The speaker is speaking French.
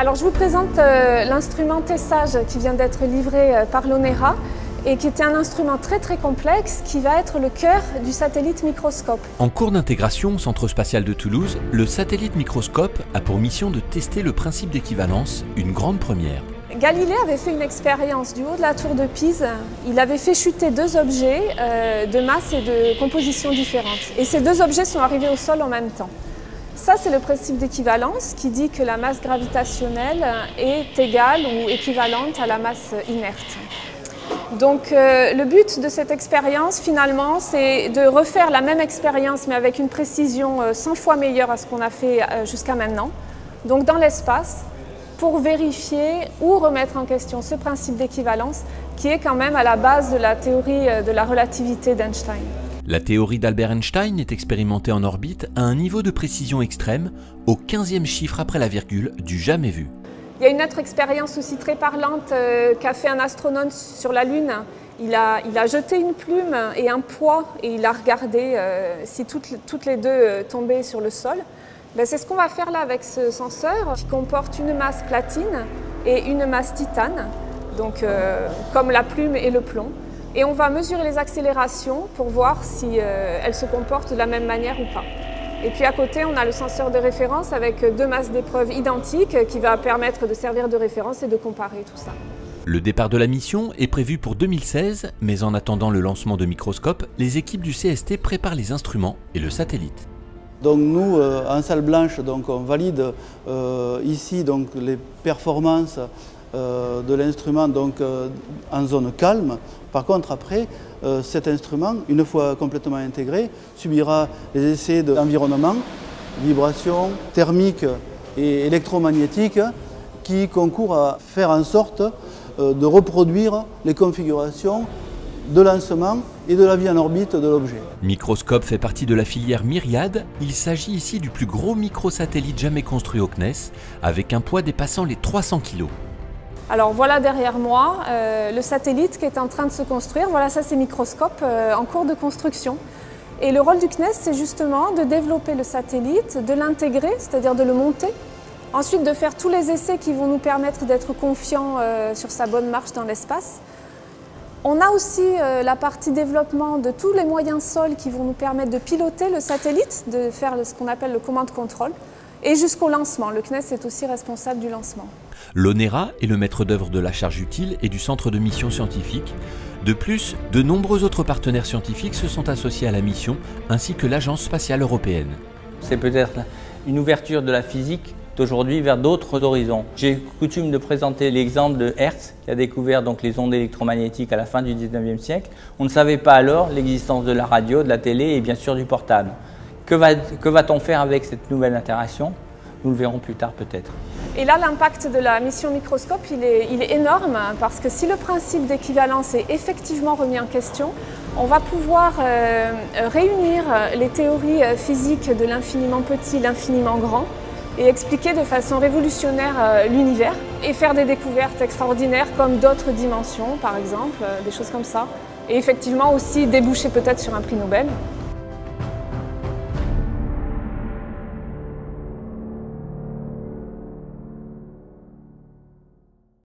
Alors je vous présente l'instrument Tessage qui vient d'être livré par l'ONERA et qui était un instrument très complexe qui va être le cœur du satellite microscope. En cours d'intégration au Centre spatial de Toulouse, le satellite microscope a pour mission de tester le principe d'équivalence, une grande première. Galilée avait fait une expérience du haut de la tour de Pise. Il avait fait chuter deux objets de masse et de composition différentes. Et ces deux objets sont arrivés au sol en même temps. Ça, c'est le principe d'équivalence qui dit que la masse gravitationnelle est égale ou équivalente à la masse inerte. Donc le but de cette expérience, finalement, c'est de refaire la même expérience, mais avec une précision 100 fois meilleure à ce qu'on a fait jusqu'à maintenant, donc dans l'espace, pour vérifier ou remettre en question ce principe d'équivalence qui est quand même à la base de la théorie de la relativité d'Einstein. La théorie d'Albert Einstein est expérimentée en orbite à un niveau de précision extrême, au 15e chiffre après la virgule du jamais vu. Il y a une autre expérience aussi très parlante qu'a fait un astronaute sur la Lune. Il a jeté une plume et un poids et il a regardé si toutes les deux tombaient sur le sol. C'est ce qu'on va faire là avec ce senseur qui comporte une masse platine et une masse titane, donc comme la plume et le plomb. Et on va mesurer les accélérations pour voir si elles se comportent de la même manière ou pas. Et puis à côté, on a le senseur de référence avec deux masses d'épreuves identiques qui va permettre de servir de référence et de comparer tout ça. Le départ de la mission est prévu pour 2016, mais en attendant le lancement de Microscope, les équipes du CST préparent les instruments et le satellite. Donc nous, en salle blanche, donc on valide ici donc, les performances de l'instrument en zone calme. Par contre, après, cet instrument, une fois complètement intégré, subira les essais d'environnement, vibrations thermiques et électromagnétiques qui concourent à faire en sorte de reproduire les configurations de lancement et de la vie en orbite de l'objet. Microscope fait partie de la filière Myriad. Il s'agit ici du plus gros microsatellite jamais construit au CNES, avec un poids dépassant les 300 kg. Alors voilà derrière moi le satellite qui est en train de se construire. Voilà, ça c'est Microscope en cours de construction. Et le rôle du CNES, c'est justement de développer le satellite, de l'intégrer, c'est-à-dire de le monter. Ensuite de faire tous les essais qui vont nous permettre d'être confiants sur sa bonne marche dans l'espace. On a aussi la partie développement de tous les moyens sol qui vont nous permettre de piloter le satellite, de faire ce qu'on appelle le command control, et jusqu'au lancement. Le CNES est aussi responsable du lancement. L'ONERA est le maître d'œuvre de la charge utile et du centre de mission scientifique. De plus, de nombreux autres partenaires scientifiques se sont associés à la mission, ainsi que l'Agence spatiale européenne. C'est peut-être une ouverture de la physique d'aujourd'hui vers d'autres horizons. J'ai coutume de présenter l'exemple de Hertz, qui a découvert donc les ondes électromagnétiques à la fin du 19e siècle. On ne savait pas alors l'existence de la radio, de la télé et bien sûr du portable. Que va-t-on faire avec cette nouvelle interaction? Nous le verrons plus tard peut-être. Et là, l'impact de la mission Microscope, il est énorme parce que si le principe d'équivalence est effectivement remis en question, on va pouvoir réunir les théories physiques de l'infiniment petit, l'infiniment grand et expliquer de façon révolutionnaire l'univers et faire des découvertes extraordinaires comme d'autres dimensions, par exemple, des choses comme ça. Et effectivement aussi déboucher peut-être sur un prix Nobel.